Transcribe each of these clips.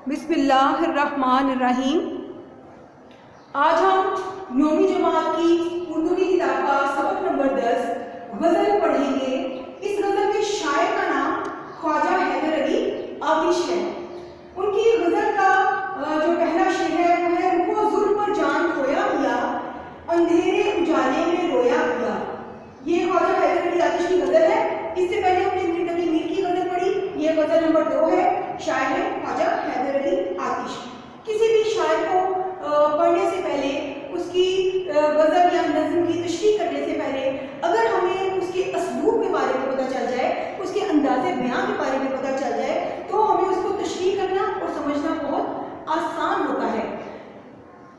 بسم اللہ الرحمن الرحیم۔ آج ہم 9ویں جماعت کی اردو کی کتاب کا سبق نمبر 10 غزل پڑھیں گے۔ اس غزل کے شاعر کا نام خواجہ حیدر علی آتش ہے۔ ان کی غزل کا جو پہلا شعر ہے وہ ہے رخو ظلم پر جان کھویا پیا، اندھیرے اجالے میں رویا پیا۔ یہ خواجہ حیدر علی آتش کی غزل ہے۔ اس سے پہلے ہم نے میر تقی میر کی غزل پڑھی، یہ غزل نمبر 2 ہے۔ شاعر ہے خواجہ حیدر علی آتش۔ کسی بھی شاعر کو پڑھنے سے پہلے، اس کی غزل یا نظم کی تشریح کرنے سے پہلے اگر ہمیں اس کے اسلوب کے بارے میں پتہ چل جائے، اس کے انداز بیان کے بارے میں پتہ چل جائے، تو ہمیں اس کو تشریح کرنا اور سمجھنا بہت آسان ہوتا ہے۔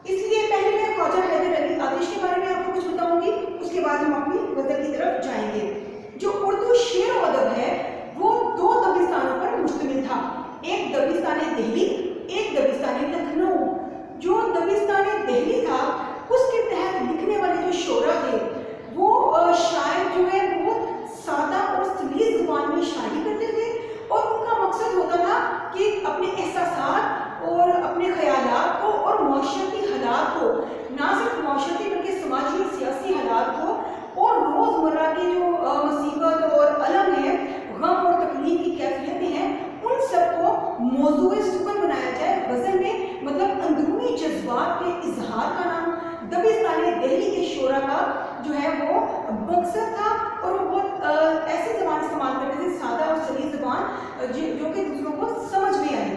اس لیے پہلے میں خواجہ حیدر علی آتش کے بارے میں آپ کو کچھ بتاؤں گی، اس کے بعد ہم اپنی غزل کی طرف جائیں گے۔ جو اردو شعر و ادب ہے وہ 2 دبستانوں پر مشتمل تھا، ایک دبستان دہلی، ایک دبستان لکھنؤ۔ جو دبستان دہلی تھا اس کے تحت لکھنے والے جو شعراء تھے وہ شاعر جو ہے بہت سادہ اور سلیس زبان میں شاعری کرتے تھے، اور ان کا مقصد ہوتا تھا کہ اپنے احساسات اور اپنے خیالات کو اور معاشرتی حالات کو، نہ صرف معاشرتی بلکہ سماجی اور سیاسی حالات کو، اور روزمرہ کی جو مصیبت اور الم ہے، غم اور تکلیف کی کیفیتیں ہیں، ان سب کو موضوع سخن بنایا جائے غزل میں، مطلب اندرونی جذبات کے اظہار کا نام دبستان دہلی کے شعراء کا جو ہے وہ مقصد تھا، اور وہ بہت ایسی زبان استعمال کرتے تھے، سادہ اور سلیس زبان جو کہ دوسروں کو سمجھ میں آئے۔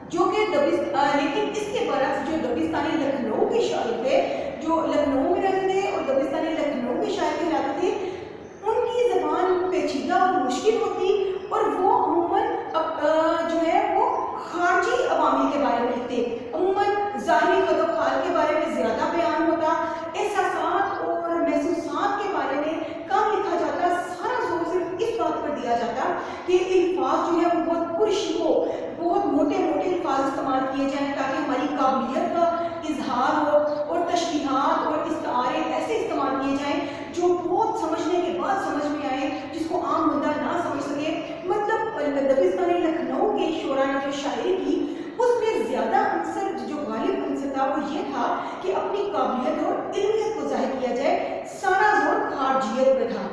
جو کہ لیکن اس کے برعکس جو دبستانی لکھنؤ کے شاعر تھے، جو لکھنؤ میں رہتے تھے اور دبستانی لکھنؤ کے شاعر کہلاتے تھے، ان کی زبان پیچیدہ اور مشکل ہوتی، اور وہ عموماً جو ہے وہ خارجی عوامل کے بارے میں لکھتے، عموماً ظاہری خد و خال کے بارے میں زیادہ بیان ہوتا، احساسات اور محسوسات کے بارے میں کم لکھا جاتا، سارا زور صرف اس بات پر دیا جاتا کہ الفاظ جو ہے وہ بہت پرشی ہو، بہت موٹے موٹے الفاظ استعمال کیے جائیں تاکہ ہماری قابلیت کا اظہار ہو، اور تشبیہات اور استعارے ایسے استعمال کیے جائیں جو بہت سمجھنے کے بعد سمجھ میں آئے، جس کو عام بندہ نہ سمجھ سکے۔ مطلب دبستان لکھنؤ کے شعراء نے جو شاعری کی اس میں زیادہ عنصر جو غالب عنصر تھا وہ یہ تھا کہ اپنی قابلیت اور علمیت کو ظاہر کیا جائے، سارا زور خارجیت پہ تھا۔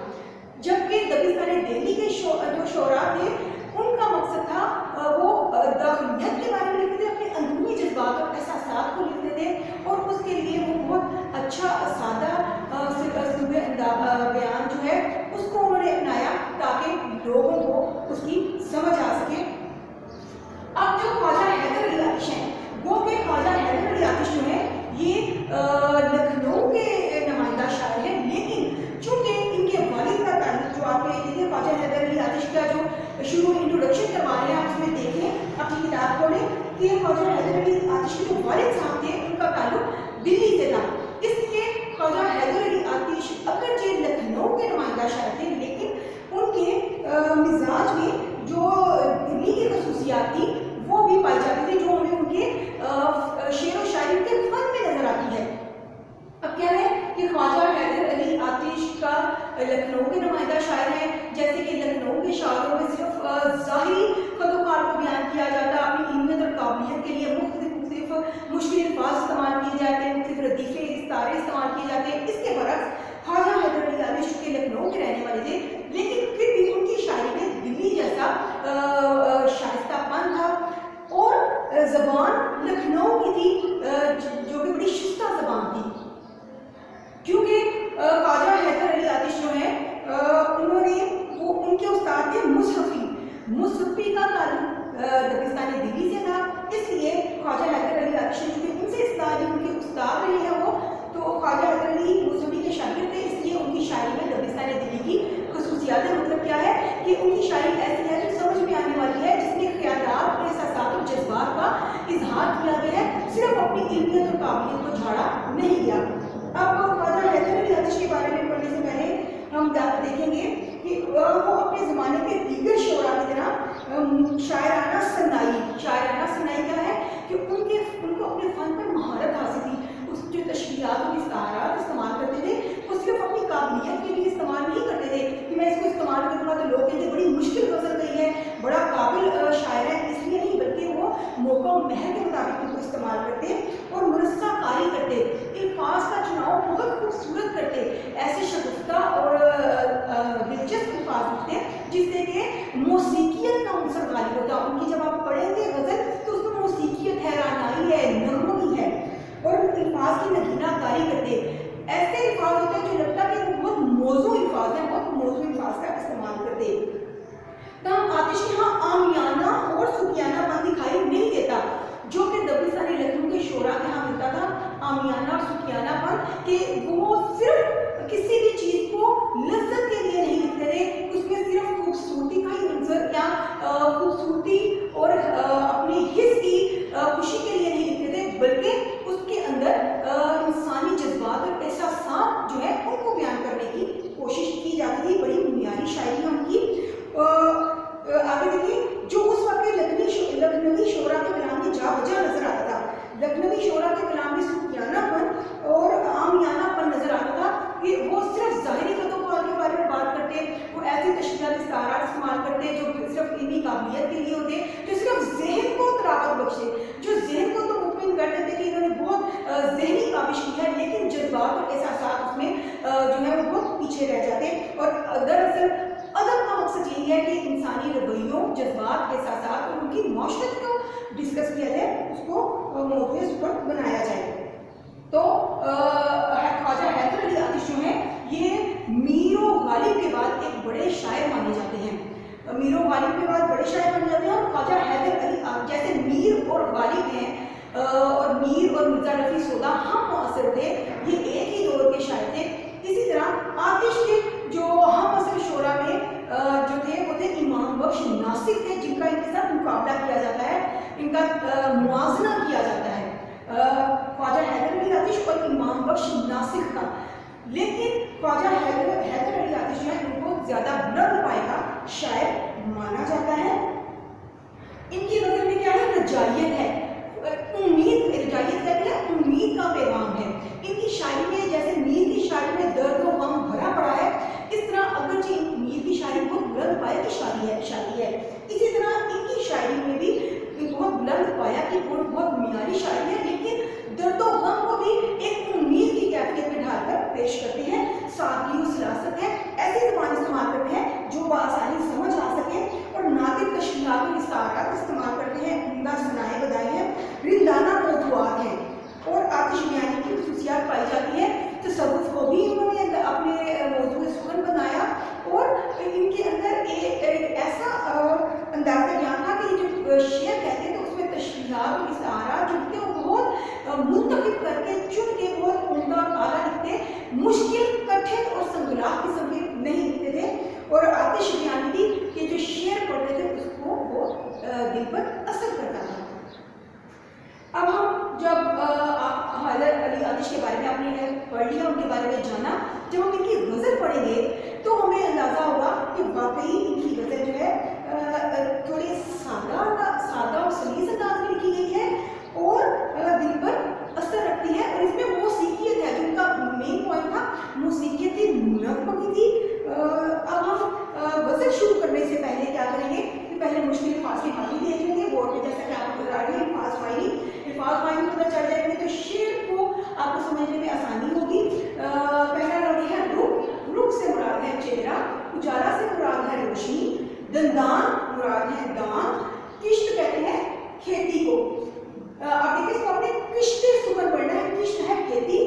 جبکہ دبستان دہلی کے جو شعراء تھے ان کا مقصد تھا وہ داخلیت کے بارے میں لکھتے تھے، اپنے اندرونی جذبات اور احساسات کو لکھتے تھے، اور اس کے لیے وہ بہت اچھا سادہ اسلوب بیان جو ہے اس کو انہوں نے اپنایا تاکہ لوگوں کو اس کی سمجھ آ سکے۔ اب جو خواجہ حیدر علی آتش ہیں، وہ کہ خواجہ حیدر علی آتش جو ہیں یہ لکھنؤ کے نمائندہ شاعر ہیں، لیکن چونکہ ان کے والد کا تعلق جو آپ دیکھیں، خواجہ حیدر علی آتش کا جو شروع انٹروڈکشن کروا رہے ہیں آپ اس میں دیکھیں، اپنی کتاب پڑھیں کہ خواجہ حیدر علی آتش کے جو والد صاحب تھے ان کا تعلق دلی سے تھا، اس لیے خواجہ حیدر علی آتش اگرچہ لکھنؤ کے نمائندہ شاعر تھے، لیکن ان کے مزاج میں جو دلی کی خصوصیات تھی وہ بھی پائی جاتی تھی، جو ہمیں ان کے شعر و شاعری کے فن میں نظر آتی ہے۔ اب کیا ہے کہ خواجہ حیدر علی آتش کا لکھنؤ کے نمائندہ شاعر ہیں، جیسے کہ لکھنؤ کے شاعروں میں صرف ظاہری خد و خال کو بیان کیا جاتا، اپنی علمیت اور قابلیت کے لیے مختلف مشکل الفاظ استعمال کیے جاتے ہیں، مختلف ردیفے استعارے استعمال کیے جاتے ہیں۔ اس کے برعکس خواجہ حیدر علی آتش کے لکھنؤ کے رہنے والے تھے، لیکن پھر بھی ان کی شاعری میں دلی جیسا شائستہ پن تھا، اور زبان لکھنؤ کی تھی جو کہ بڑی شستہ زبان تھی، کیونکہ خواجہ حیدر علی آتش جو ہیں انہوں نے ان کے استاد تھے مصحفی کا تعلق دبستان دلی سے تھا، اس لیے خواجہ حیدر علی آتش نے چونکہ ان سے استاد ان کے استاد رہے ہیں وہ، تو خواجہ حیدر علی مصحفی کے شاگرد تھے، اس لیے ان کی شاعری میں دبستان دلی کی خصوصیات ہے۔ مطلب کیا ہے کہ ان کی شاعری ایسی ہے جو سمجھ میں آنے والی ہے، جس میں خیالات اور احساسات اور جذبات کا اظہار کیا گیا ہے، صرف اپنی علمیت اور قابلیت کو جھاڑا نہیں گیا۔ اب خواجہ حیدر علی آتش کے بارے میں پڑھنے سے پہلے ہم دیکھیں گے کہ وہ اپنے زمانے کے دیگر شعراء کی طرح شاعرانہ صنائی کیا ہے کہ ان کو اپنے فن پر مہارت حاصل تھی۔ اس جو تشبیہات اور استعارات استعمال کرتے تھے وہ صرف اپنی قابلیت کے لیے استعمال نہیں کرتے تھے کہ میں اس کو استعمال کروں گا تو لوگ کہیں گے بڑی مشکل غزل گئی ہے، بڑا قابل شاعر ہے، اس لیے نہیں، بلکہ وہ लहर के मुताबिक उनको इस्तेमाल करते और मुरस्सा कारी करते, अल्फाज का चुनाव बहुत खूबसूरत करते, ऐसे शगुफ्ता और दिलचस्प अल्फाज लिखते जिससे कि मौसीकियत का अंसर गालिब होता। उनकी जब आप पढ़ेंगे गज़ल तो उसमें मौसीकियत है, रानाई है, नगमगी है, और अल्फाज की नगीना कारी करते। ऐसे अल्फाज होते हैं जो लगता है कि वो बहुत मौजू अल्फाज हैं, बहुत मौजू अल्फाज का इस्तेमाल करते। तमाम आतिश के यहाँ आमियाना और सुखियानापन दिखाई नहीं देता, जो कि दबिस्तानी लखनऊ के शोरा के यहाँ मिलता था। आमियाना और सुखियानापन कि वो सिर्फ किसी भी चीज़ को लज्जत के लिए नहीं लिखते थे, उसमें सिर्फ खूबसूरती का ही अंसर या खूबसूरती और अपने हिस्स की खुशी के लिए नहीं लिखते थे, बल्कि उसके अंदर इंसानी जज्बात और एहसासात जो है उनको बयान करने की कोशिश की जाती थी। बड़ी बुनियादी शायरी है उनकी। आगे देखिए, जो उस वक्त लखनवी शोरा के कलाम में जा बजा नजर आता था, लखनवी शोरा के कलाम में सुखियानापन और आमियानापन नजर आता था कि वो सिर्फ ज़ाहिरी कदोकाल के बारे में बात करते, वो ऐसे तशरीहात इस्तारात इस्तेमाल करते जो सिर्फ इन्हीं काबिलियत के लिए होते, जो सिर्फ जहन को तरावत बख्शे, जो जहन को तो मुतमिन कर देते कि इन्होंने बहुत जहनी काबिश की है, लेकिन जज्बात और एहसासात उसमें जो है वो बहुत पीछे रह जाते। और दरअसल अदब का मकसद यही है कि इंसानी रवैयों, जज्बात, एहसासात और उनकी मौशरत को डिस्कस किया जाए, उसको मौज़ूए पर बनाया जाए। तो ख्वाजा हैदर अली आतिश जो हैं ये मीर व गालिब के बाद एक बड़े शायर माने जाते हैं। मीर व गालिब के बाद बड़े शायर माने जाते हैं, और ख्वाजा हैदर अली जैसे मीर और गालिब हैं और मीर और मिर्ज़ा रफ़ी सोदा हम मुअस्सिर थे, ये एक ही दौर के शायर थे। इसी तरह आतिश के जो हम मुअस्सिर शोरा में जो थे वो थे इमाम बख्श नासिक थे, जिनका इनके साथ मुकाबला किया जाता है, इनका मुआवजना किया जाता है ख्वाजा हैदर अली आतिश और इमाम बख्श नासिक का। लेकिन ख्वाजा हैदर अली आतिश जो है इनको ज़्यादा बुलंद पाए का शायर माना जाता है। इनकी गज़ल में क्या है, रजायत है, उम्मीद, रजायत कहते हैं उम्मीद का पैगाम है। इनकी शायरी में जैसे मीर की शायरी में दर्द और गम भरा पड़ा है, इस तरह अगरचे मीर की शायरी बहुत बुलंद पाया की शायरी है, इसी तरह इनकी शायरी में भी बहुत बुलंद पाया की बहुत मियारी शायरी है, लेकिन दर्द और गम को भी एक उम्मीद की कैफियत में ढालकर पेश करते हैं। सादगी और सलासत है, ऐसी ज़बान इस्तेमाल करते हैं जो बआसानी समझ आ सके, और नादिर तशरीहात और इस्तारात इस्तेमाल करते हैं, उम्दा सुनाए बदाए हैं, रिंदाना मौज़ूआत हैं, और आतिश बयानी की खुसूसियात पाई जाती है। तसव्वुफ़ को भी उन्होंने अपने मौज़ूए सुखन बनाया, और इनके अंदर एक ऐसा अंदाज़ा बयान था कि जो शेर कहते हैं तो उसमें तशरीहात और इस्तारात जो थे वो बहुत मुंतखब करके चुन के बहुत उम्दा और आला लिखते, मुश्किल, कठिन और संगलाह किस्म के नहीं लिखते थे। और आतिश बयानी थी कि जो शेर पढ़ते थे उसको वो दिल पर असर करता था। अब हम जब हैदर अली आतिश के बारे में आपने पढ़ लिया, उनके बारे में जाना, जब हम इनकी गज़ल पढ़ेंगे तो हमें अंदाज़ा होगा कि वाकई इनकी गज़ल जो है थोड़ी सादा और सलीस अंदाज में लिखी गई है और दिल पर असर रखती है, और इसमें मौसीकियत है, जो उनका मेन पॉइंट था, मौसीकियत थी, नगमगी थी। अब हम गज़ल शुरू करने से पहले क्या करेंगे कि पहले मुश्किल अल्फाज की फाइली देख लेंगे बोर्ड में, जैसा कि आपको बता रहे हैं अल्फाज फाइली पता चल जाएंगे तो शेर को आपको समझने में आसानी होगी। पहला लफ्ज़ है रुख से मुराद है चेहरा, उजाला से मुराद है रोशनी, दंदान मुराद है दांत, किश्त कहते हैं खेती को। आप देखिए इसको आपने किश्त सुकन पढ़ना है, किश्त है खेती,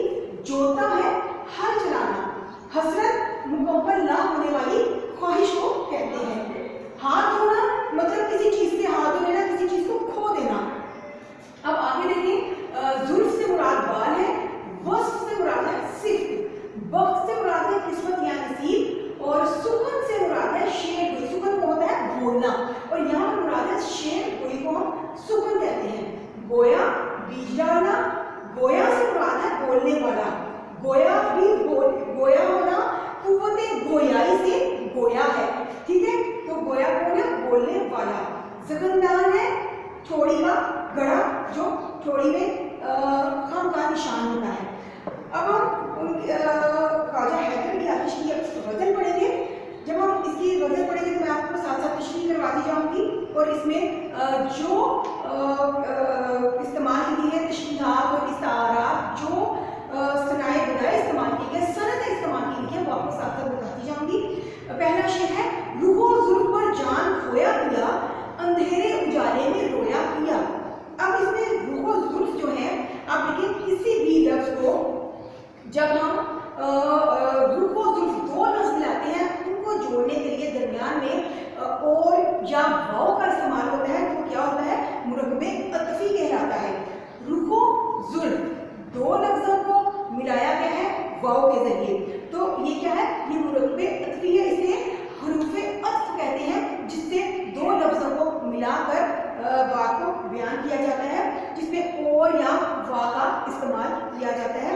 जोता है हल चलाना, हसरत मुकम्मल ना होने वाली ख्वाहिश को कहते हैं, हाथ धोना मतलब किसी चीज़ से हाथ धो लेना, किसी चीज़ को खो देना। अब आगे देखिए, जुल्फ से मुराद बाल है, वस्फ से मुराद है सिफ्त, बख्त से मुराद है किस्मत या नसीब, और सुकन से मुराद है शेर गोई। सुकन को होता है बोलना, और यहाँ पर मुराद है शेर गोई को हम सुकन कहते हैं। गोया बीज डालना, गोया से मुराद है बोलने वाला, गोया भी गोया होना कुव्वते गोयाई से गोया है, ठीक है। तो गोया कौन है, बोलने वाला। ज़गनदान है ठोड़ी का गड़ा, जो ठोड़ी में खम का निशान होता है। अब हम ख्वाजा हैदर अली आतिश की गज़ल पढ़ेंगे। जब हम इसकी गज़ल पढ़ेंगे तो मैं आपको साथ साथ तशरीह करवाती जाऊंगी, और इसमें जो वाव के जरिए। तो ये क्या है, ये मुरक्बे अत्फी है, इसे हरूफ अत्फ कहते हैं, जिससे दो लफ्जों को मिलाकर बात को बयान किया जाता है, जिसमें और या वा का इस्तेमाल किया जाता है।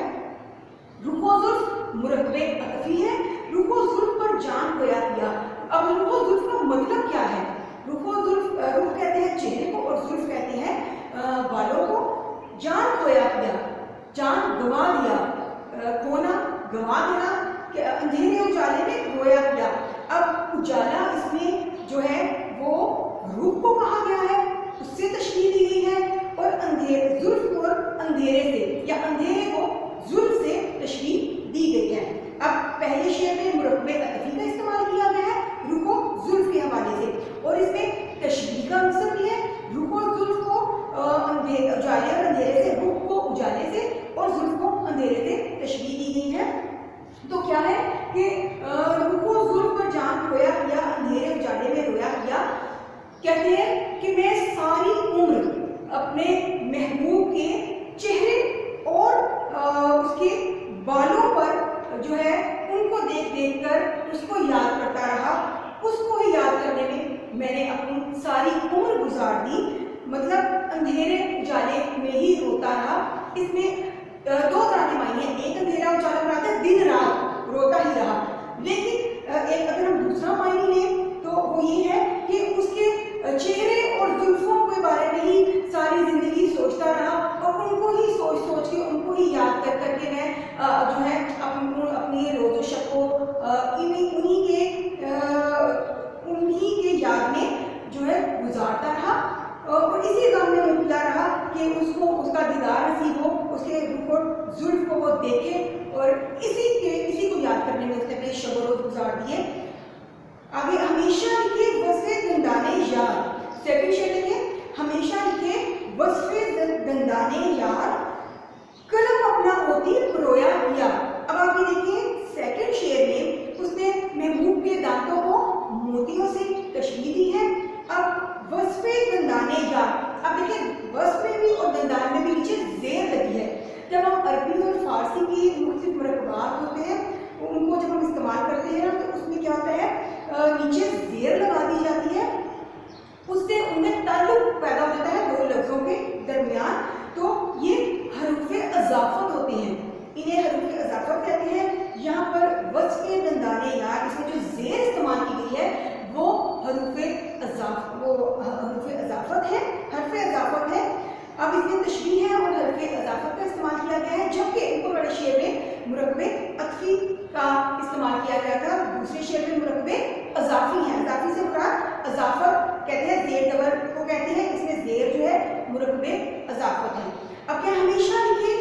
रुखो जुल्फ मुरक्बे अत्फी है, रुखो जुल्फ पर जान खोया किया। अब रुखो जुल्फ का मतलब क्या है? रुखो जुल्फ, रुख कहते हैं चेहरे को और जुल्फ कहते हैं बालों को। जान खोया किया, जान गंवा दिया, खोना गंवा देना, अंधेरे उजाले में खोया किया। अब उजाला इसमें जो है वो रूप को कहा गया है, उससे तशबीह दी गई है, और अंधेरे जुल्फ को अंधेरे से या अंधेरे को जुल्फ से तशबीह दी गई है। अब पहले शेर में मुरक्बे अत्फी का इस्तेमाल किया गया है रुखो जुल्फ के हवाले से, और इसमें तशबीह का अंसर भी है। रुखो जुल्फ को उजाले और अंधेरे से, रुख को उजाले से और जुल्फ को अंधेरे से तशबीह दी गई है। तो क्या है कि रुखो जुल्फ पर जान खोया किया, अंधेरे उजाले में रोया किया। कहते हैं कि मैं सारी उम्र अपने महबूब के चेहरे और उसके बालों पर जो है उनको देख देख कर उसको याद करता रहा। उसको ही याद करने में मैंने अपनी सारी उम्र गुजार दी, मतलब अंधेरे उजाले में ही रोता रहा। इसमें दो तरह के मायने हैं, एक अंधेरा उजाला में आता है, दिन रात रोता ही रहा। लेकिन एक अगर हम दूसरा मायने लें तो वो ये है कि उसके चेहरे और जुल्फों के बारे में ही सारी जिंदगी सोचता रहा, और उनको ही सोच सोच के, उनको ही याद कर करके मैं जो है अपनी रोज़ो शब को उन्हीं के याद में जो है गुजारता रहा, और इसी गम में मुबतला रहा कि उसको उसका दीदार नसीब हो, उसके रुख और जुल्फ को वो देखे, और इसी को याद करने में उसने अपने शब रोज़ गुजार दिए। आगे हमेशा लिखे वस्फ़े दंदाने यार, सेकंड शेर लिखे हमेशा लिखे वस्फ़े दंदाने यार, कलम अपना मोती परोया किया। अब आगे देखिए सेकंड शेर में उसने महबूब के दांतों को मोतियों से तशबीह दी है। अब वस्फ़े दंदाने यार, अब देखिए वस्फ़ में भी और दंदान में भी नीचे ज़ेर लगी है। जब हम अरबी और फारसी की मुख्तलिफ मुरक्कबात होते हैं उनको जब हम इस्तेमाल करते हैं तो उसमें क्या होता है, नीचे ज़ेर लगा दी जाती है, उससे उनमें ताल्लुक पैदा हो जाता है दो लफ्ज़ों के दरमियान। तो ये हरूफ़े अज़ाफ़त होते हैं, इन्हें हरूफ़े अज़ाफ़त कहते हैं। यहाँ पर वस्फ़े दंदाने यार, इसमें जो ज़ेर इस्तेमाल की गई है वो हरूफ़े अज़ाफ़त है, हरफ़े अज़ाफ़त है। अब इसमें तशबीह है और हरफ़े अज़ाफ़त का इस्तेमाल किया गया है, जबकि इनको बड़े शेर में मुरक्बे अत्फी का इस्तेमाल किया गया था, दूसरे शेर में मुरक्बे अज़ाफ़ी हैं। अज़ाफ़ी से मुराद अज़ाफ़त कहते हैं, ज़ेर ज़बर को कहते हैं, इसमें ज़ेर जो है मुरक्बे अज़ाफ़त है। अब क्या हमेशा लिखे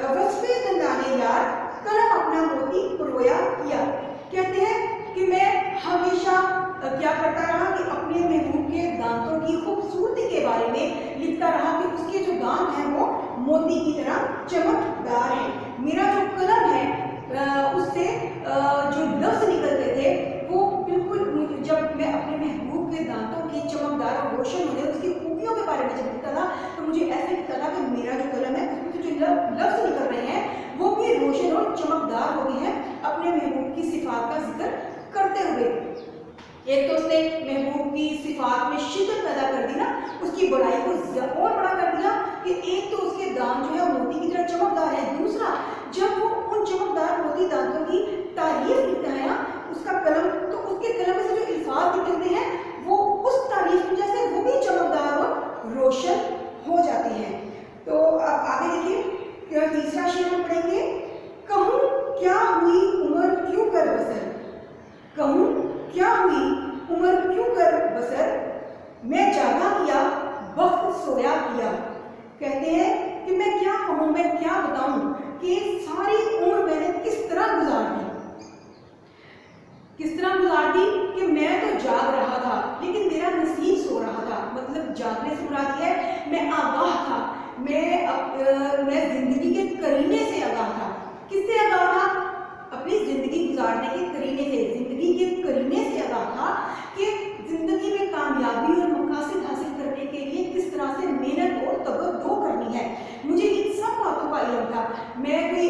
वस्फ़े दंदाने यार, कलम अपना मोती परोया किया। कहते हैं कि मैं हमेशा क्या करता रहा कि अपने महबूब के दांतों की खूबसूरती के बारे में लिखता रहा कि उसके जो दांत हैं वो मोती की तरह चमकदार हैं। मेरा जो कलम है उससे जो लफ्ज़ निकलते थे वो बिल्कुल, जब मैं अपने महबूब के दांतों की चमकदार और रोशन होने, उसकी खूबियों के बारे में जब लिखता था तो मुझे ऐसे लगता था कि मेरा जो कलम है उसमें से जो लफ्ज़ निकल रहे हैं वो भी रोशन और चमकदार हो गए हैं, अपने महबूब की सिफात का जिक्र करते हुए। एक तो उसने महबूब की सिफात में शिद्दत पैदा कर दी ना, उसकी बड़ाई को और बड़ा कर दिया कि एक तो उसके दांत जो है मोती की तरह चमकदार है, दूसरा जब वो उन चमकदार मोती दांतों की तारीफ लिखता है ना उसका कलम, तो उसके कलम में से जो अल्फाज निकलते हैं वो उस तारीफ की वजह से वो भी चमकदार और रोशन हो जाते हैं। तो अब आगे देखिए तीसरा शेर हम पढ़ेंगे, कहूँ क्या हुई उम्र क्यों कर बसर, कहूँ क्या हुई उम्र क्यों कर बसर, मैं जागा किया वक्त सोया किया। कहते हैं कि मैं क्या कहूँ, मैं क्या बताऊँ कि सारी उम्र मैंने किस तरह गुजार दी कि मैं तो जाग रहा था लेकिन मेरा नसीब सो रहा था। मतलब जागने से मुराद है मैं आगाह था, मैं जिंदगी के करीने से आगाह था। किससे आगाह था? अपनी जिंदगी गुजारने के करीने से, जिंदगी के करीने से आगाह था कि जिंदगी में कामयाबी और मकासद हासिल करने के लिए किस तरह से मेहनत और तवज्जो करनी है। मुझे इन सब बातों का इल्म था। मैं कोई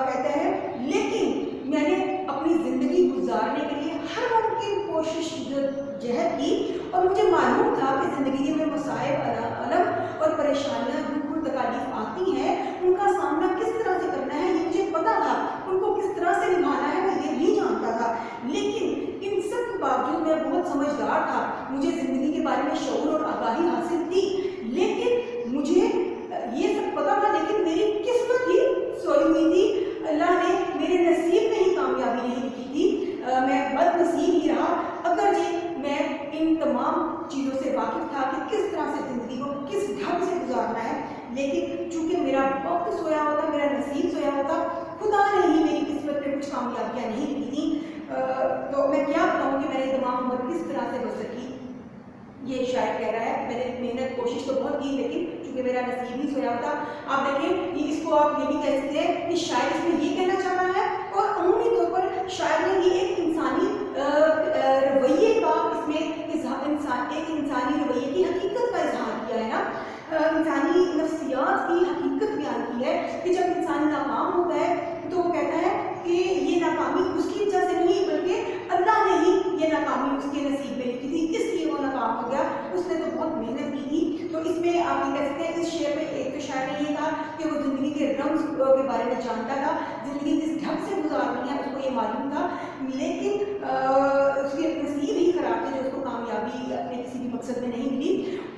कहता है लेकिन मैंने अपनी ज़िंदगी गुजारने के लिए हर मुमकिन कोशिश जहद की और मुझे मालूम था कि ज़िंदगी में मसाइब, अलम और परेशानियाँ, दुख और तकालीफ आती हैं, उनका सामना किस तरह से करना है ये मुझे पता था, उनको किस तरह से निभाना है मैं ये भी जानता था। लेकिन इन सब के बावजूद मैं बहुत समझदार था, मुझे ज़िंदगी के बारे में शऊर और आगाही हासिल थी, लेकिन मुझे ये सब पता था, लेकिन मेरी किस्मत ही सोई हुई थी। अल्लाह ने मेरे नसीब में ही कामयाबी नहीं लिखी थी, मैं बदनसीब ही रहा। अगर जी मैं इन तमाम चीज़ों से वाकिफ़ था कि किस तरह से ज़िंदगी को किस ढंग से गुजारना है, लेकिन चूँकि मेरा वक्त सोया हुआ था, मेरा नसीब सोया हुआ था, खुदा ने ही मेरी किस्मत में कुछ कामयाबियाँ नहीं लिखी थी। तो मैं क्या बताऊँ कि मैंने तमाम उम्र किस तरह से बसर की। ये शायद कह रहा है मैंने मेहनत कोशिश तो बहुत की, लेकिन चूँकि मेरा नसीब ही सोया हुआ था। आप देखें इसको आप ये भी कह सकते हैं कि शायद इसमें ये कहना चाह रहा है, और अमूमी तौर पर शायद ने ये एक इंसानी रवैये का इसमें एक इंसानी रवैये की हकीकत का इजहार किया है ना, इंसानी नफ्सियात की हकीकत बयान की है कि जब इंसान नाकाम होता है तो वो कहता है कि ये नाकामी उसकी वजह से नहीं बल्कि अल्लाह ने ही ये नाकामी उसके नसीब में लिखी थी, इसलिए वो नाकाम हो गया, उसने तो बहुत मेहनत की थी। तो इसमें आप ये कह सकते हैं इस शेर में एक तो शायर ने ये कहा कि वो ज़िंदगी के रम्ज़ के बारे में जानता था, ज़िंदगी किस ढंग से गुजारनी है उसको ये मालूम था, लेकिन उसके नसीब ही खराब थे जो उसको कामयाबी अपने किसी भी मकसद में नहीं मिली।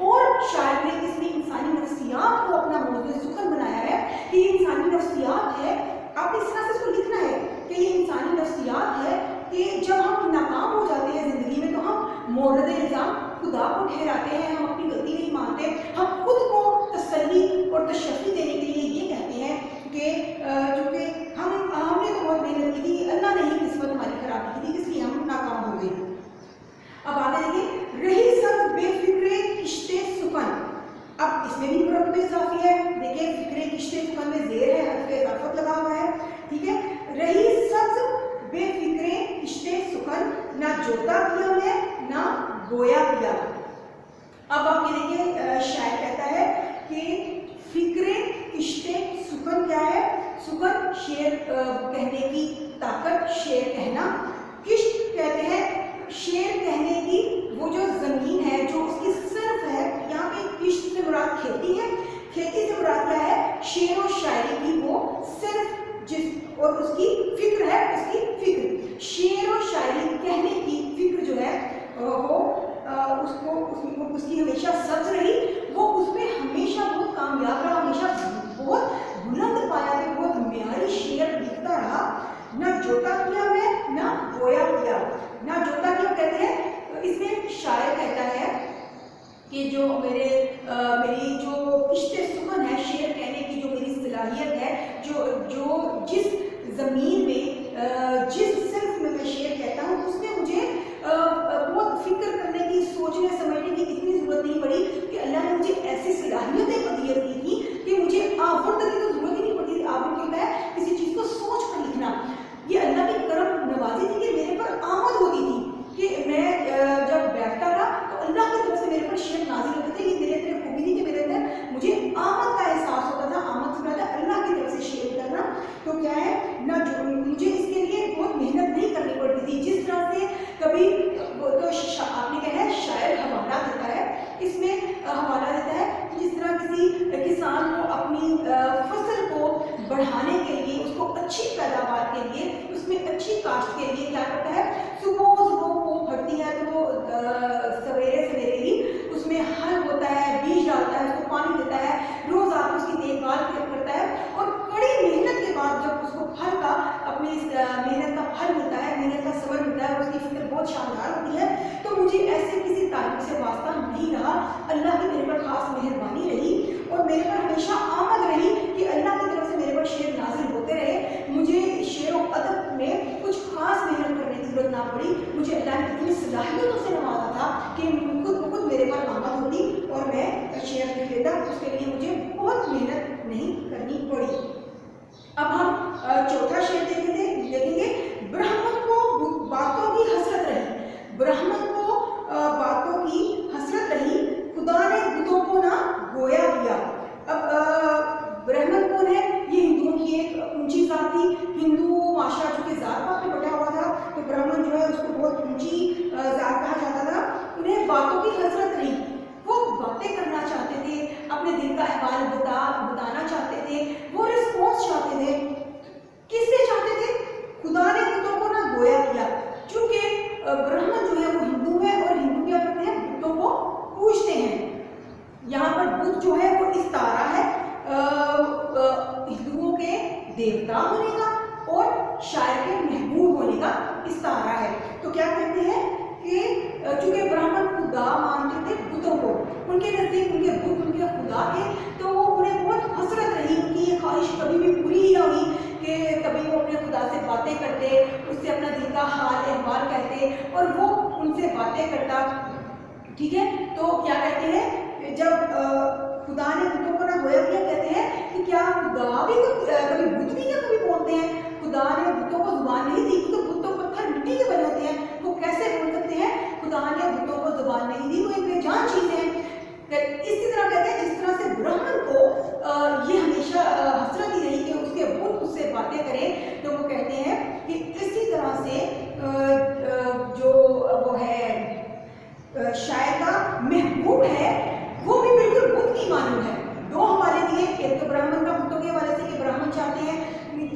और शायर ने इसमें इंसानी नफ्सियात को अपना मौज़ूए सुखन बनाया है कि ये इंसानी नफ्सियात है, आप इस तरह से इसको लिखना है कि ये इंसानी नफ्सियात है कि जब हम नाकाम हो जाते हैं ज़िंदगी में तो हम मोरद इल्ज़ाम खुदा को ठहराते हैं, हम अपनी गलती नहीं मानते, हम खुद को तसल्ली और तशफ़ी देने के लिए ये कहते हैं कि चूँकि हमने तो बहुत मेहनत की थी, अल्लाह ने ही किस्मत हमारी खराब की थी, इसलिए हम नाकाम हो गए। अब आगे देखिए, रही सब बेफिक्रे किश्ते सुकन, अब इसमें भी मुरक्कब इजाफी है, देखिए फिक्रे किश्ते सुकन में ज़ेर है, हर्फ़ इज़ाफ़त लगा हुआ है, ठीक है। रही सब बेफिक्रे किश्ते सुकन, ना जोता किया मैं ना बोया किया। अब आप ये देखिए शायर कहता है कि फिक्रे किश्ते सुकन क्या है, सुकन शेर कहने की ताकत, शेर कहना, किश्त कहते हैं शेर कहने की वो जो ज़मीन है जो उसकी सिर्फ है, यहाँ पे किश्त से मुराद खेती है, खेती से मुराद क्या है, शेर और शायरी की वो सिर्फ जिस और उसकी फिक्र है, उसकी फिक्र, शेर और शायरी कहने की फिक्र जो है वो उसकी हमेशा सब्ज रही, वो उसमें हमेशा बहुत कामयाब रहा, हमेशा बहुत बुलंद पाया कि बहुत म्यारी शेर लिखता रहा। ना जोता किया मैं ना बोया किया, ना जोता किया कहते हैं, इसमें शायर कहता है कि जो मेरी जो किश्ते सुकन है, शेर कहने की जो मेरी सलाहियत है, जो जिस ज़मीन में जिस सिर्फ में मैं शेर कहता हूँ उसमें मुझे बहुत फिक्र करने की, सोचने समझने की इतनी ज़रूरत नहीं पड़ी कि अल्लाह ने मुझे ऐसी सलाहियतें अतियत की थी कि मुझे आवर्त की तो ज़रूरत ही नहीं पड़ती। आवर्त क्या है, किसी चीज़ को सोच कर लिखना, ये अल्लाह की करम नवाजी थी कि मेरे पर आमद होती थी कि मैं जब बैठता था तो अल्लाह की तरफ से मेरे पर शेर नाजिल होते थे। ये मेरे अंदर खूबी थी कि मेरे अंदर मुझे आमद का एहसास होता था, आमद से ज़्यादा अल्लाह की तरफ से शेर करना। तो क्या है ना, जो मुझे इसके लिए बहुत मेहनत नहीं करनी पड़ती थी। जिस तरह से कभी तो आपने कहना है शायर हवाला देता है, इसमें हवाला देता है जिस तरह किसी किसान को अपनी फसल को बढ़ाने के लिए, उसको अच्छी पैदावार के लिए, उसमें अच्छी काश्त के लिए क्या करता है, सुबह को फटती है तो वो सवेरे सवेरे ही उसमें हल होता है, बीज डालता है, उसको पानी देता है, रोज़ आकर उसकी देखभाल करता है, और कड़ी मेहनत के बाद जब उसको फल का, अपनी मेहनत का फल मिलता है, मेहनत का सबर मिलता है, उसकी फिक्र बहुत शानदार होती है। तो मुझे ऐसे किसी तारीफ से वास्ता नहीं रहा, अल्लाह की मेरे पर खास मेहरबानी रही और मेरे पर हमेशा आमद रही कि अल्लाह की तरफ से मेरे पर शेर नाजिल होते रहे। मुझे शेर और अदब में कुछ खास मेहनत करने की जरूरत ना पड़ी, मुझे अल्लाह ने इतनी सलाहियतों से नवाजा था कि खुद ब खुद मेरे पर आमद होती और मैं शेर लिख लेता, उसके लिए मुझे बहुत मेहनत नहीं करनी पड़ी। अब हम चौथा शेर देखेंगे, ब्राह्मण को बातों की हसरत रही, ब्राह्मण को बातों की हसरत रही, खुदा ने बुतों को ना गोया किया। अब ब्राह्मण कौन है, ये हिंदुओं की एक ऊंची जात थी, हिंदू माशरा चूँकि ज़ात पात में बटा हुआ था, तो ब्राह्मण जो है उसको बहुत ऊंची ज़ात कहा जाता था। उन्हें बातों की हसरत रही, वो बातें करना चाहते थे, अपने दिल का अहवाल बताना चाहते थे, वो रिस्पॉन्स चाहते थे। किससे चाहते थे? खुदा ने बुतों को ना गोया किया। चूँकि ब्राह्मण जो है वो हिंदू है और हिंदू क्या करते हैं? बुतों को पूजते हैं। यहाँ पर बुत जो है वो इस तारा है हिंदुओं के देवता होने का और शायर के महबूब होने का इस तारा है। तो क्या कहते हैं कि चूंकि ब्राह्मण खुदा मानते थे बुतों को, उनके नजदीक उनके बुत उनके खुदा थे, तो वो उन्हें बहुत हसरत रही, उनकी ये ख्वाहिश कभी भी पूरी ही ना हुई कि कभी वो अपने खुदा से बातें करते, उससे अपना दिल का हाल अहवाल कहते और वो उनसे बातें करता। ठीक है, तो क्या कहते हैं, जब खुदा ने बुतों को ना गोया किया, कहते हैं कि क्या खुदा भी कभी बुत भी क्या कभी बोलते हैं? खुदा ने बुतों को जुबान नहीं दी, तो बुत तो पत्थर मिट्टी के बने होते हैं, वो कैसे बोल सकते हैं? खुदा ने बुतों को जुबान नहीं दी, वो एक बेजान चीज़ है। इसी तरह कहते हैं जिस तरह से ब्राह्मण को ये हमेशा हसरत ही रही कि उसके बुत उससे बातें करें, तो वो कहते हैं कि इसी तरह से जो वो है शायर का महबूब है, वो भी बिल्कुल बुत की मानूब है। दो हवाले दिए, एक तो ब्राह्मण का बुतों के हवाले से कि ब्राह्मण चाहते हैं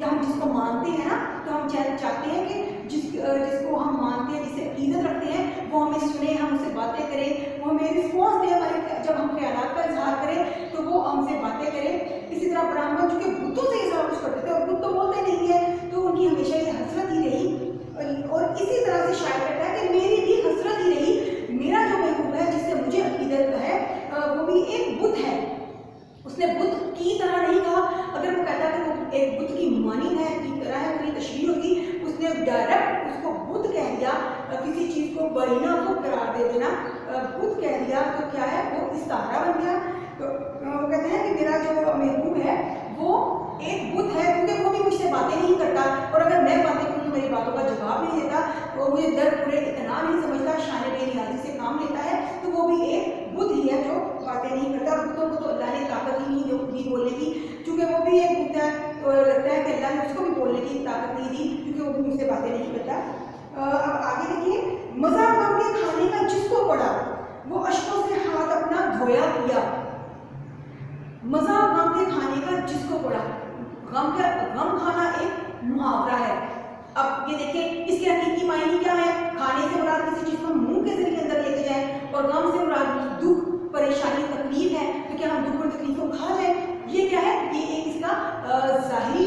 हम जिसको मानते हैं ना, तो हम चाहते हैं कि जिसको हम मानते हैं, जिसे अकीदत रखते हैं, वो हमें सुने, हम उससे बातें करें, वो हमें रिस्पॉन्स दे, हमारे जब हम ख्यालात का इजहार करें तो वो हमसे बातें करें। इसी तरह ब्राह्मण चूँकि बुतों से ये सारा कुछ करते थे और बुत तो बोलते नहीं है, तो उनकी हमेशा ये हसरत ही रही। और इसी तरह से शायर कहता है कि मेरी भी हसरत ही रही, मेरा जो महबूब है जिससे मुझे अकीदत है वो भी एक बुत है। उसने बुत की तरह नहीं कहा, अगर वो कहता कि वो एक बुत की मानिंद है की तरह है, पूरी तशरीह होगी, उसने डायरेक्ट उसको बुत कह दिया, किसी चीज़ को बरीना को करार दे देना, बुत कह दिया, तो क्या है वो इस तारा बन गया। तो वो कहते हैं कि मेरा जो महबूब है वो एक बुत है, क्योंकि वो भी मुझसे बातें नहीं करता, और अगर मैं बातें करूँ तो मेरी बातों का जवाब नहीं देता, वो मुझे दर पूरे इतना नहीं समझता, शान बेनियाजी से काम लेता है, तो वो भी एक बुत ही है जो बातें नहीं करता। और बुतों को तो अल्लाह ने ताकत ही नहीं दी बोलने की, क्योंकि वो भी एक बुत है, तो लगता है कि अल्लाह ने उसको भी बोलने की ताकत नहीं दी, क्योंकि वो भी मुझसे बातें नहीं करता। अब आगे देखिए, मज़ा गम के खाने का जिसको पड़ा, वो अश्कों से हाथ अपना धोया किया। मज़ा गम के खाने का जिसको पड़ा, गम खाना एक मुहावरा है। अब ये देखिए, इसके हकीकी मायने क्या है? खाने से मुराद किसी चीज़ को मुंह के जरिए अंदर लेके जाए, और गम से मुराद दुख, परेशानी, तकलीफ है, तो क्या हम दुख और तकलीफ को खा जाए? ये क्या है? ये एक इसका ज़ाहिरी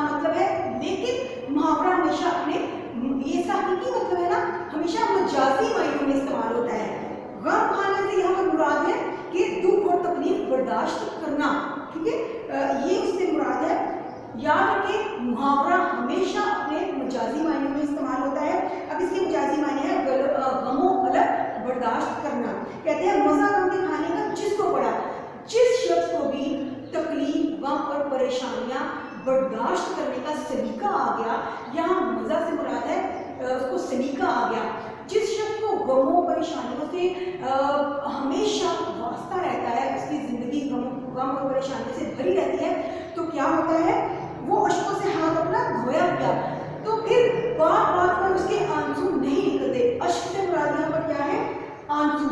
मतलब है, लेकिन मुहावरा हमेशा अपने ये इसका हकीकी मतलब है ना, हमेशा मजाजी मायनों में इस्तेमाल होता है। गम खाने से यहाँ पर मुराद है कि दुख और तकलीफ बर्दाश्त करना, ठीक है, ये उससे मुराद है। याद रखें, मुहावरा हमेशा अपने मजाजी मायनों में इस्तेमाल होता है। अब इसके मजाजी मायने हैं गमो गलत बर्दाश्त करना। कहते हैं मज़ा गम के खाने का जिसको पड़ा, जिस शख्स को भी तकलीफ, गम और परेशानियां बर्दाश्त करने का सलीका आ गया, यहाँ मज़ा से मुराद है उसको सलीका आ गया। जिस शख्स को गमों परेशानियों से हमेशा वास्ता रहता है, उसकी ज़िंदगी गम और परेशानी से भरी रहती है, तो क्या होता है? वो अश्कों से हाथ अपना धोया किया, तो फिर बात बात पर उसके आंसू नहीं निकलते। अश्क से मुराद यहाँ पर क्या है? आंसू।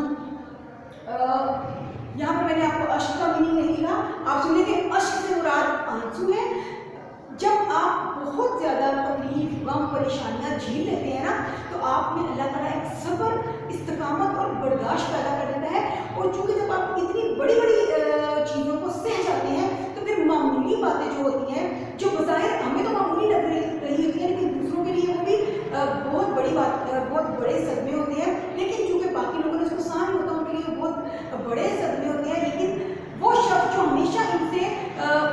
यहाँ पर मैंने आपको अश्क का मीनिंग नहीं लिखा, आप सुनिए कि अश्क से मुराद आंसू है। जब आप बहुत ज़्यादा तकलीफ, गम, परेशानियाँ झेल लेते हैं ना, तो आप में अल्लाह ताला एक सब्र, इस्तिकामत और बर्दाश्त पैदा कर देता है। और चूँकि जब आप इतनी बड़ी बड़ी चीज़ों को सह जाते हैं, तो फिर मामूली बातें जो होती हैं, जो बज़ाहिर हमें तो मामूली लग रही होती है, लेकिन दूसरों के लिए वो भी बहुत बड़ी बात, बहुत बड़े सदमे होते हैं। लेकिन चूँकि बाकी लोगों ने उसको सहन नहीं होता, उनके लिए बहुत बड़े सदमे होते हैं। लेकिन वो शख्स जो हमेशा इनसे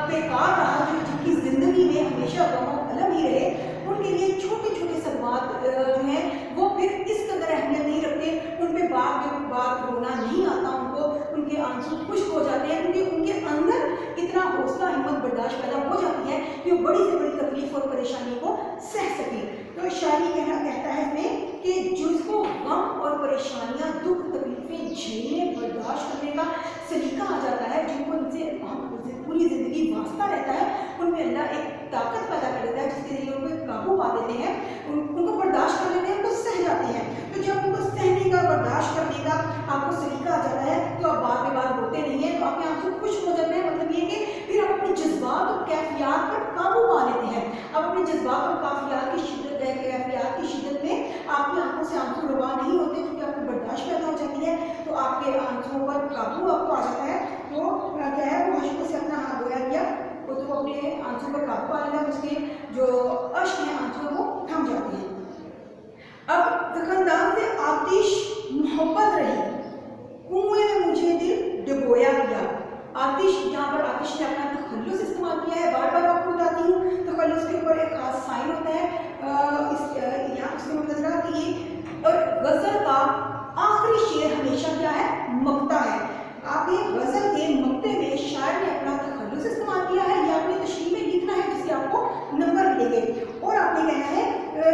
बेकार रहा, जो जिनकी ज़िंदगी में हमेशा गम और अलम ही रहे, उनके लिए छोटे छोटे सदमात जो हैं वो फिर इस कदर अहमियत नहीं रखते, उन पर बात रोना नहीं आता, उनको उनके आंसू खुश्क हो जाते हैं, क्योंकि उनके अंदर इतना हौसला, हिम्मत, बर्दाश्त पैदा हो जाती है कि वो बड़ी से बड़ी तकलीफ और परेशानी को सह सके। तो शायरी कहता है इसमें कि जिसको गम और परेशानियाँ, दुख, तकलीफें झेलने, बर्दाश्त करने का सलीका आ जाता है, जिनको इनसे हम पूरी ज़िंदगी वास्ता रहता है, उनमें अल्लाह एक ताकत पैदा कर देता है जिसके जरिए उनको काबू पा लेते हैं, उनको बर्दाश्त कर लेते हैं, उनको सह जाते हैं। तो जब उनको सहने का, बर्दाश्त करने का आपको सलीका आ जाता है तो आप बार में बार होते नहीं हैं, तो आपके आंसू खुश हो जाते हैं। मतलब ये कि फिर आप अपने जज्बात और कैफियत पर काबू पा लेते हैं। अब अपने जज्बात और कैफियत की शिद्दत में आपकी आंखों से आंसू रवा नहीं होते क्योंकि आपको बर्दाश्त पैदा हो जाती है, तो आपके आंसुओं पर काबू आपको आ जाता है। तो क्या है, वो हश्क से अपना हाथ धोया गया तो अपने आंसू पर काबू पा लेगा, उसके जो अश्क हैं आंसू वो थम जाते हैं। अब ज़खनदान से आतिश मोहब्बत रही, कुएं में मुझे दिल डुबोया गया। आतिश, यहाँ पर आतिश ने अपना तखल्लुस इस्तेमाल किया है, बार बार आपको बताती हूँ। तखल्लुस के ऊपर एक खास साइन होता है, यहाँ उससे मतलब चला कि ये और गज़ल का आखिरी शेर हमेशा क्या है, मक्ता है। आपने गज़ल के मक्ते में शायर ने अपना तखल्लुस इस्तेमाल किया है, या अपनी तशरीह में लिखना है जिससे आपको नंबर मिलेंगे। और आपने कहना है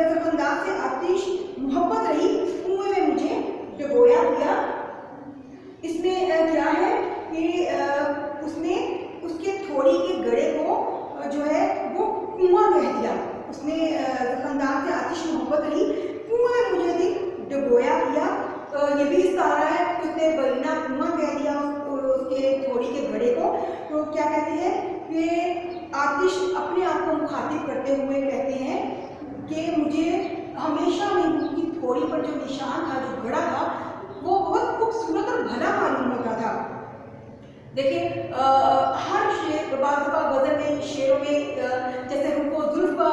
ज़खनदान से आतिश मोहब्बत रही, कुएं में मुझे डुबोया गया। इसमें क्या है कि उसने उसके थोड़ी के गड़े को जो है वो कुआं कह दिया। उसने ज़खनदान से आतिश मोहब्बत रही, कुएं में मुझे दिल डुबोया गया। ये भी इस्तारा है, उसने बरीना कुआं कह दिया उसके थोड़ी के गड़े को। तो क्या कहते हैं कि आतिश अपने आप को मुखातिब करते हुए कहते हैं कि मुझे हमेशा महबूब की थोड़ी पर जो निशान था, जो गड़ा था, वो बहुत खूबसूरत और भला मालूम होता था। देखिए हर शेर, बाज़ दफ़ा गज़ल में शेरों में जैसे रुको जुल्फ़ का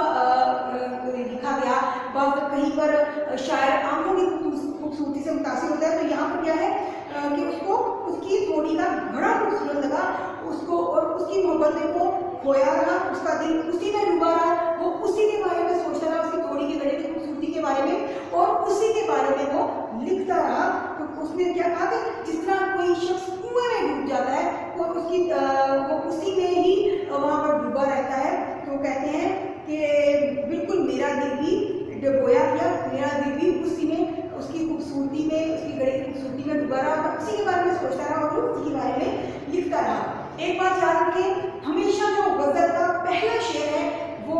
लिखा गया, बाज़ कहीं पर शायर आंखों की खूबसूरती से मुतासिर होता है, तो यहाँ पर क्या है कि उसको उसकी थोड़ी का घड़ा खूबसूरत लगा उसको, और उसकी मोहब्बत में वो खोया रहा, उसका दिल उसी में डूबा रहा, वो उसी के बारे में सोचता रहा, उसकी थोड़ी के गले की खूबसूरती के बारे में, और उसी के बारे में वो लिखता रहा। तो उसने क्या कहा कि जिस तरह कोई शख्स कुएं में डूब जाता है और वो उसी में ही वहाँ पर डूबा रहता है, तो कहते हैं कि बिल्कुल मेरा दिल भी डुबोया गया, मेरा दिल भी उसी में, उसकी खूबसूरती में, उसकी गले की खूबसूरती में डूबा रहा, उसी के बारे में सोचता रहा और उसी के बारे में लिखता रहा। एक बात याद रखें, हमेशा जो गज़ल का पहला शेर है वो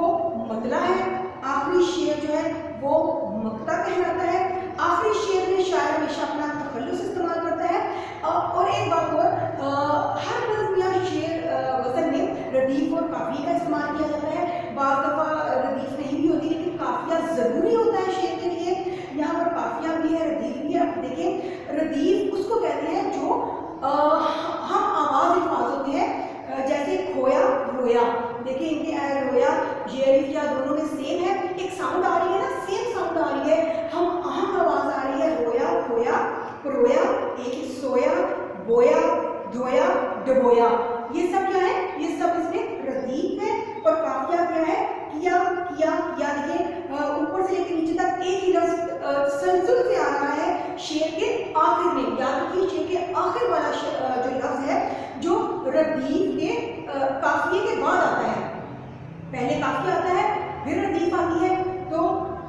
मतला है, आखिरी शेर जो है वो मक्ता कहलाता है। आखिरी शेर में शायर हमेशा अपना तखल्लुस इस्तेमाल करता है। और एक बात और, हर नज़्म या शेर गज़ल में रदीफ और काफ़िया का इस्तेमाल किया जाता है। बाज़ दफ़ा रदीफ नहीं भी होती, लेकिन काफ़िया ज़रूरी होता है शेर के लिए। यहाँ पर काफ़िया भी है, रदीफ भी है। देखें, रदीफ उसको कहते हैं जो हम आवाज़ अल्फाज होते हैं, जैसे खोया, रोया। देखिए इनके रोया, ये अलिफ या दोनों में सेम है, एक साउंड आ रही है ना, सेम साउंड आ रही है, हम अहम आवाज़ आ रही है, रोया, खोया, रोया, एक ही सोया, बोया, धोया, डुबोया। ये सब क्या है, ये सब इसमें रदीफ है। और काफिया क्या है, किया, किया, किया। देखिए ऊपर से लेकर नीचे तक एक ही लफ्ज़ तसलसल से आ रहा है शेर के आखिर में। याद रखिए शेर के आखिर वाला जो लफ्ज़ है जो रदीफ के काफिये के बाद आता है, पहले काफिया आता है फिर रदीफ आती है। तो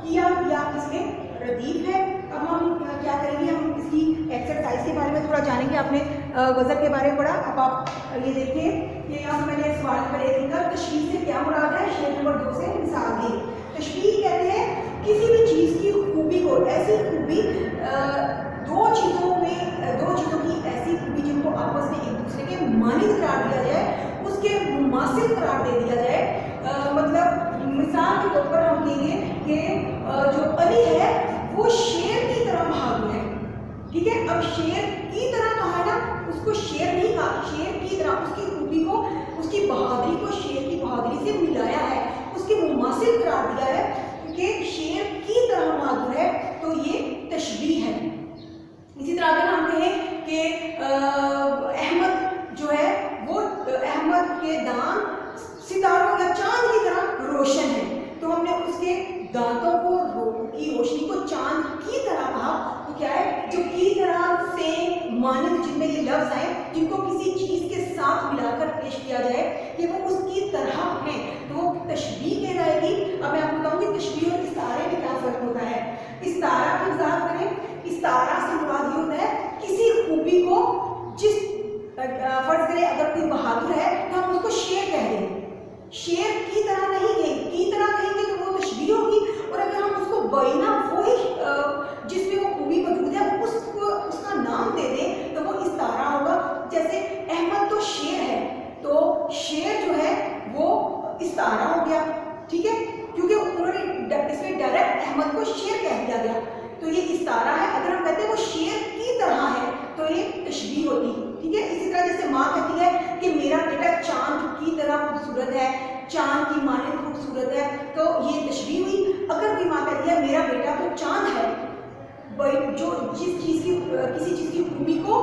किया, किया इसमें रदीफ है। अब हम क्या करेंगे, हम इसकी एक्सरसाइज के बारे में थोड़ा जानेंगे। आपने गज़ल के बारे में पढ़ा, अब आप ये देखिए कि यहाँ मैंने सवाल पर एक लिखा, तशबीह से क्या मुराद है, शेर नंबर 2 से मिसाल दी। तशबीह कहते हैं किसी भी चीज़ की खूबी को, ऐसी खूबी, दो चीज़ों की ऐसी खूबी जिनको आपस में एक दूसरे के मानिंद करार दिया जाए, उसके मुमासिल करार दे दिया जाए। मतलब मिसाल के तौर पर हम कहेंगे कि जो अली है वो शेर की तरह बहादुर है, ठीक है। अब शेर की तरह कहा ना, उसको शेर नहीं कहा, शेर की तरह, उसकी खूबी को, उसकी बहादुरी को शेर की बहादुरी से मिलाया है, उसके मुमासिल करार दिया है कि शेर की तरह बहादुर है, तो ये तशबीह है। इसी तरह अगर हम कहें कि अहमद जो है वो, अहमद के दांत सितारों या चांद की तरह रोशन है, तो हमने उसके दांतों की रोशनी को चांद की तरह कहा। तो क्या है, जो की तरह से मानव, जिनमें ये लफ्ज़ आए जिनको किसी चीज़ के साथ मिलाकर पेश किया जाए कि वो उसकी तरह है, तो तशबीह कहलाएगी। अब मैं आपको बताऊंगी तशबीह और इस्तारे में क्या फ़र्क होता है। इस्तारा की वज़ाहत करें, इस्तारा से मुराद ये होता है किसी खूबी को, जिस फर्ज करें अगर कोई बहादुर है तो हम उसको शेर कह दें, शेर की तरह नहीं احمد کو شیر کہہ دیا گیا، تو یہ استعارہ ہے. اگر ہم کہتے ہیں وہ شیر کی طرح ہے تو یہ تشبیہ ہوتی. ٹھیک ہے، اسی طرح جیسے ماں کہتی ہے کہ میرا بیٹا چاند کی طرح خوبصورت ہے، چاند کی مانند خوبصورت ہے، تو یہ تشبیہ ہوئی. اگر کوئی ماں کہتی ہے میرا بیٹا تو چاند ہے، جو جس چیز کی کسی چیز کی خوبی کو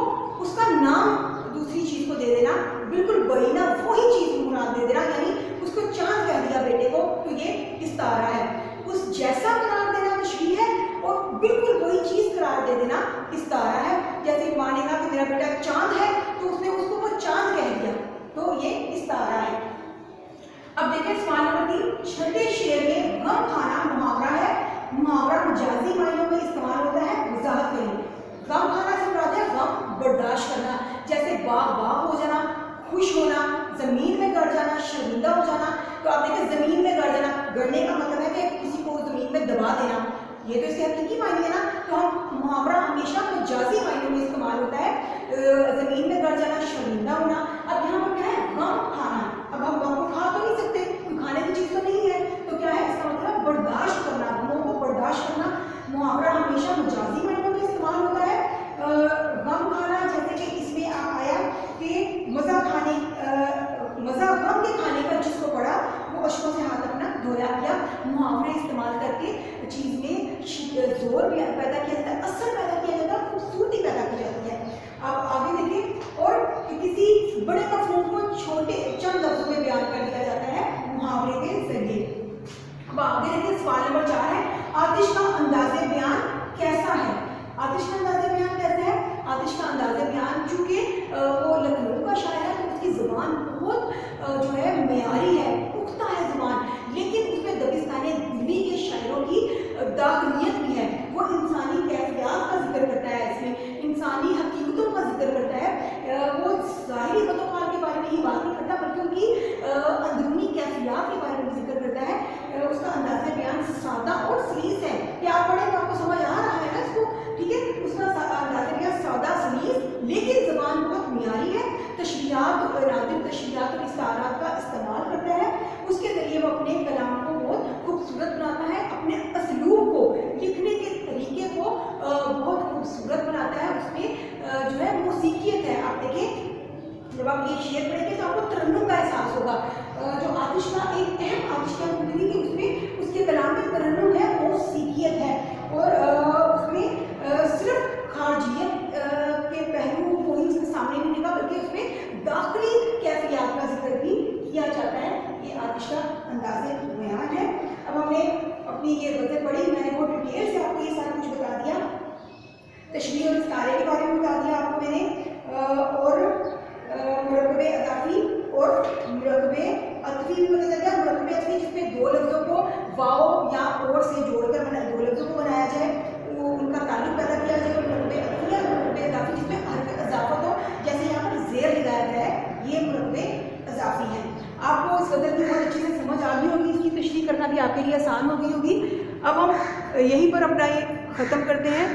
اس کا نام دوسری چیز کو دے دینا، بالکل بینہ وہی چیز مراد دے دینا، یعنی اس کو چاند کہہ دیا بیٹے کو، تو یہ استعارہ ہے. اس جیسا قرار دینا تشبیہ ہے اور بالکل وہی چیز قرار دے دینا استعارہ ہے. جیسے ماں نے کہا کہ میرا بیٹا چاند ہے تو اس نے اس کو وہ چاند کہہ دیا، تو یہ استعارہ ہے. اب دیکھیں سوال نمبر 3، چھٹے شعر میں غم کھانا محاورہ ہے. محاورہ مجازی معنیوں میں استعمال ہوتا ہے. وضاحت کریں. غم کھانا سے مراد ہے غم برداشت کرنا، جیسے باغ ہو جانا، خوش ہونا، زمین میں گڑ جانا، شرمندہ ہو جانا. تو آپ دیکھیں زمین میں گڑ جانا، گڑنے کا مطلب ہے کہ کسی کو زمین میں دبا دینا، یہ تو اس کے حقیقی معنی ہے نا. تو ہم محاورہ ہمیشہ مجازی معنیوں میں استعمال ہوتا ہے. زمین میں گڑ جانا، شرمندہ ہونا. اب یہاں پر کیا ہے؟ غم کھانا. اب ہم غم کو کھا تو نہیں سکتے، کوئی کھانے کی چیز تو نہیں ہے، تو کیا ہے اس کا مطلب برداشت کرنا، غموں کو برداشت کرنا. محاورہ ہمیشہ مجازی معنیوں میں استعمال ہوتا ہے. غم کھانا جیسے کہ اس میں آیا کہ مزہ کھانے، مزہ غم کے کھانے کا جس کو پڑا وہ اشکوں سے ہاتھ اپنا دھویا کیا. محاورے استعمال کر کے چیز میں زور پیدا کیا جاتا ہے، اثر پیدا کیا جاتا ہے، خوبصورتی پیدا کی جاتی ہے. آپ آگے دیکھیں، اور کسی بڑے مفہوم کو چھوٹے چند لفظوں میں بیان کر دیا جاتا ہے محاورے کے ذریعے. اب آگے دیکھیں سوال نمبر 4 ہے، آتش کا انداز بیان کیسا ہے؟ آتش کا انداز بیان کیسا ہے؟ آتش کا انداز بیان چونکہ وہ لکھنؤ کا شاعر ہے تو اس کی زبان بہت جو ہے معیاری ہے، پختہ ہے زبان، لیکن اس میں دبستان دلی کے شاعروں کی داخلیت بھی ہے. وہ انسانی کیفیات کا ذکر کرتا ہے، اس میں انسانی حقیقتوں کا ذکر کرتا ہے. وہ ظاہری خطوخال کے بارے میں ہی بات نہیں کرتا بلکہ ان کی اندرونی کیفیات کے بارے میں بھی ذکر کرتا ہے. اس کا انداز بیان سادہ اور سلیس ہے. کہ آپ پڑھیں تو آپ کو سمجھ آ رہا ہے نا اس کو، ٹھیک ہے. اس کا انداز بیان سادہ سلیس لیکن زبان بہت معیاری ہے. تشبیہات، نادر تشبیہات اور استعارات کا استعمال کرتا ہے. اس کے ذریعے وہ اپنے کلام کو بہت خوبصورت بناتا ہے، اپنے اسلوب کو، لکھنے کے طریقے کو بہت خوبصورت بناتا ہے. اس میں جو ہے موسیقیت ہے. آپ دیکھیں جب آپ یہ شعر پڑھیں گے تو آپ کو ترنم کا احساس ہوگا. جو آتش کا ایک اہم آتش کا خوبی کہ اس میں اس کے کلام میں ترنم ہے، موسیقیت ہے، اور اس میں صرف خارجیت کے پہلو کوئی اس کے سامنے نہیں لکھا بلکہ اس میں داخلی کیفیات کا ذکر بھی کیا جاتا ہے. یہ آتش کا انداز بیان ہے. اب ہم نے اپنی یہ غزل پڑھی، میں نے بہت ڈیٹیل سے آپ کو یہ سارا کچھ بتا دیا، تشبیہ اور استعارے کے بارے میں بتا دیا آپ کو میں نے، اور مرکب اضافی اور مرکب عطفی بھی پتہ چل گیا. مرکب عطفی جس میں دو لفظوں کو واو یا اور سے جوڑ کر دو لفظوں کو بنایا جائے، وہ ان کا تعلق پیدا کیا جائے. اور مرکب عطفی اور مرکب اضافی جس میں حرف اضافت ہو، جیسے یہاں پر زیر لگایا گیا ہے، یہ مرکب اضافی ہے. آپ کو اس غزل کی بہت اچھے سے سمجھ آ گئی ہوگی، اس کی تشریح کرنا بھی آپ کے لیے آسان ہو گئی ہوگی. اب ہم یہیں پر اپنا یہ ختم کرتے ہیں.